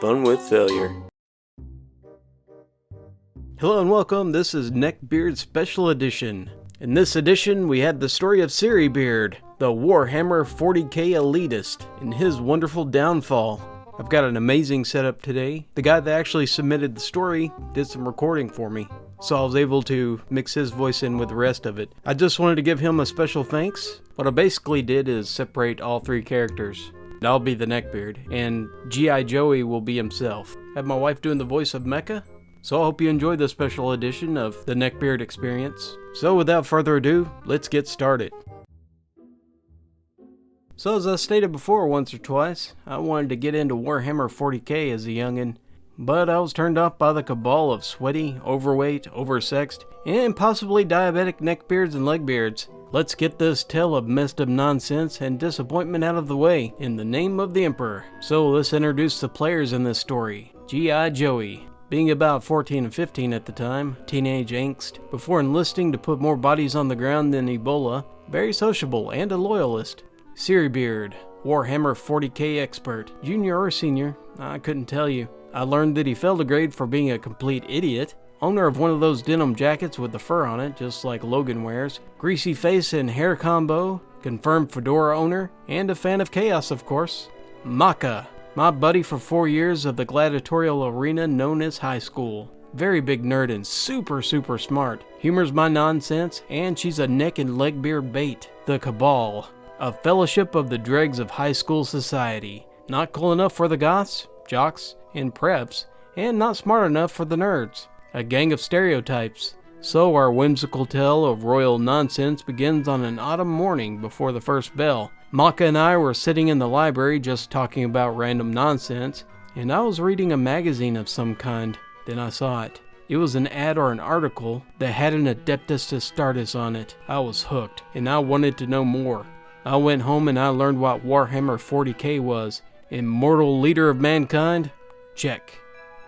Fun with failure. Hello and welcome, this is Neckbeard Special Edition. In this edition, we had the story of Cere-beard, the Warhammer 40k elitist, and his wonderful downfall. I've got an amazing setup today. The guy that actually submitted the story did some recording for me, so I was able to mix his voice in with the rest of it. I just wanted to give him a special thanks. What I basically did is separate all three characters. I'll be the Neckbeard, and G.I. Joey will be himself. I have my wife doing the voice of Mecha, so I hope you enjoy this special edition of the Neckbeard experience. So without further ado, let's get started. So as I stated before once or twice, I wanted to get into Warhammer 40k as a youngin', but I was turned off by the cabal of sweaty, overweight, oversexed, and possibly diabetic neckbeards and legbeards. Let's get this tale of messed up nonsense and disappointment out of the way in the name of the Emperor. So let's introduce the players in this story. G.I. Joey, being about 14 and 15 at the time, teenage angst, before enlisting to put more bodies on the ground than Ebola, very sociable and a loyalist. Cere-beard, Warhammer 40k expert, junior or senior, I couldn't tell you. I learned that he failed a grade for being a complete idiot. Owner of one of those denim jackets with the fur on it, just like Logan wears. Greasy face and hair combo. Confirmed fedora owner. And a fan of chaos, of course. Maka, my buddy for 4 years of the gladiatorial arena known as high school. Very big nerd and super smart. Humors my nonsense, and she's a neck and leg beard bait. The Cabal, a fellowship of the dregs of high school society. Not cool enough for the goths, jocks, and preps, and not smart enough for the nerds. A gang of stereotypes. So our whimsical tale of royal nonsense begins on an autumn morning before the first bell. Maka and I were sitting in the library just talking about random nonsense, and I was reading a magazine of some kind. Then I saw it. It was an ad or an article that had an Adeptus Astartes on it. I was hooked, and I wanted to know more. I went home and I learned what Warhammer 40k was. Immortal leader of mankind? Check.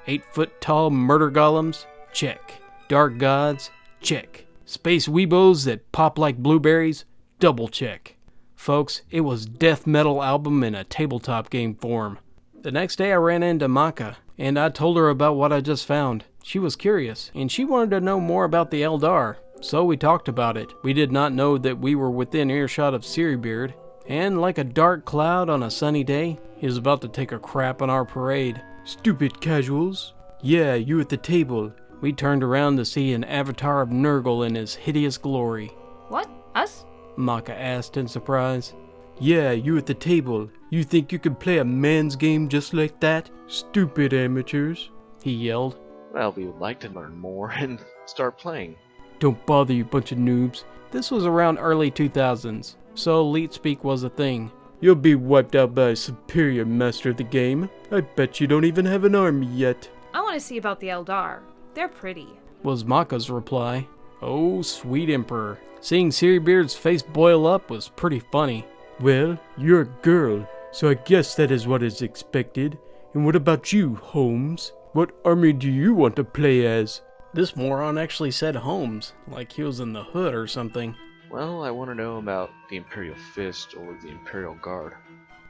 8-foot-tall murder golems? Check. Dark gods? Check. Space weebos that pop like blueberries? Double check. Folks, it was death metal album in a tabletop game form. The next day I ran into Maka, and I told her about what I just found. She was curious, and she wanted to know more about the Eldar, so we talked about it. We did not know that we were within earshot of Cere-beard, and like a dark cloud on a sunny day, he was about to take a crap on our parade. Stupid casuals. Yeah, you at the table. We turned around to see an avatar of Nurgle in his hideous glory. What? Us? Maka asked in surprise. Yeah, you at the table. You think you can play a man's game just like that? Stupid amateurs, he yelled. Well, we would like to learn more and start playing. Don't bother, you bunch of noobs. This was around early 2000s, so elite speak was a thing. You'll be wiped out by a superior master of the game. I bet you don't even have an army yet. I want to see about the Eldar. They're pretty, was Maka's reply. Oh, sweet Emperor. Seeing Cere-beard's face boil up was pretty funny. Well, you're a girl, so I guess that is what is expected. And what about you, Holmes? What army do you want to play as? This moron actually said Holmes, like he was in the hood or something. Well, I want to know about the Imperial Fist or the Imperial Guard.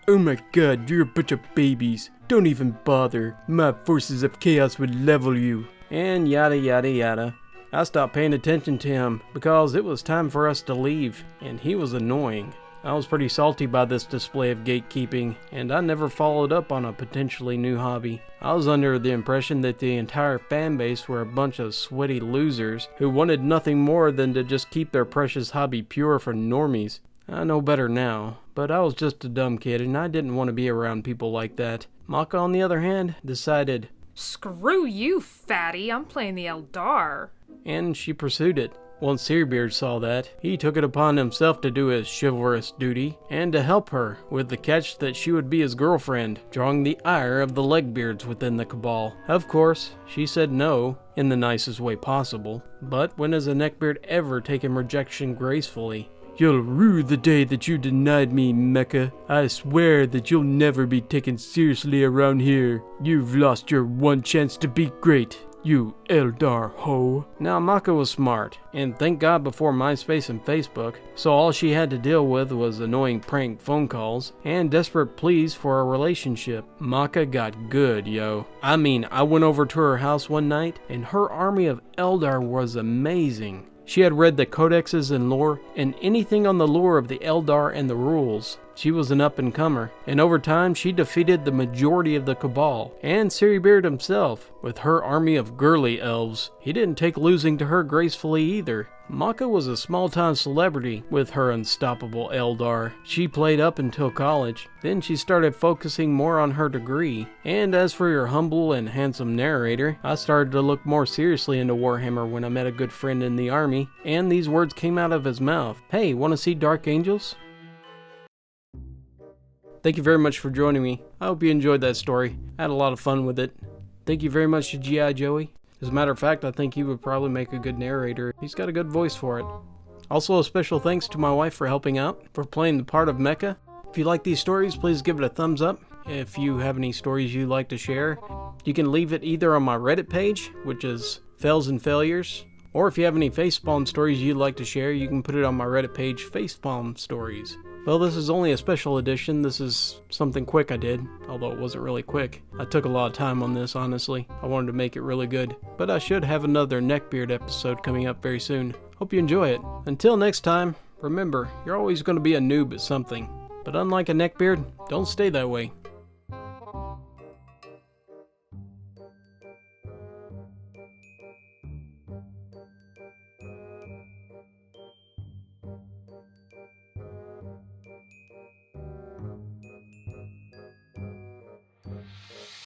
Oh my god, you're a bunch of babies. Don't even bother. My forces of chaos would level you. And yada yada yada. I stopped paying attention to him because it was time for us to leave, and he was annoying. I was pretty salty by this display of gatekeeping, and I never followed up on a potentially new hobby. I was under the impression that the entire fanbase were a bunch of sweaty losers who wanted nothing more than to just keep their precious hobby pure for normies. I know better now, but I was just a dumb kid and I didn't want to be around people like that. Maka, on the other hand, decided, Screw you, fatty. I'm playing the Eldar. And she pursued it. Once Cere-beard saw that, he took it upon himself to do his chivalrous duty, and to help her, with the catch that she would be his girlfriend, drawing the ire of the legbeards within the Cabal. Of course, she said no, in the nicest way possible, but when has a neckbeard ever taken rejection gracefully? You'll rue the day that you denied me, Mecha. I swear that you'll never be taken seriously around here. You've lost your one chance to be great. You Eldar hoe. Now Maka was smart, and thank God before MySpace and Facebook, so all she had to deal with was annoying prank phone calls and desperate pleas for a relationship. Maka got good, yo. I mean, I went over to her house one night, and her army of Eldar was amazing. She had read the codexes and lore, and anything on the lore of the Eldar and the rules. She was an up-and-comer, and over time she defeated the majority of the Cabal, and Cere-beard himself, with her army of girly elves. He didn't take losing to her gracefully either. Maka was a small-time celebrity with her unstoppable Eldar. She played up until college, then she started focusing more on her degree. And as for your humble and handsome narrator, I started to look more seriously into Warhammer when I met a good friend in the army, and these words came out of his mouth. Hey, wanna see Dark Angels? Thank you very much for joining me. I hope you enjoyed that story. I had a lot of fun with it. Thank you very much to G.I. Joey. As a matter of fact, I think he would probably make a good narrator. He's got a good voice for it. Also, a special thanks to my wife for helping out, for playing the part of Mecha. If you like these stories, please give it a thumbs up. If you have any stories you'd like to share, you can leave it either on my Reddit page, which is Fails and Failures, or if you have any facepalm stories you'd like to share, you can put it on my Reddit page, Facepalm Stories. Well, this is only a special edition. This is something quick I did, although it wasn't really quick. I took a lot of time on this, honestly. I wanted to make it really good. But I should have another Neckbeard episode coming up very soon. Hope you enjoy it. Until next time, remember, you're always going to be a noob at something. But unlike a neckbeard, don't stay that way.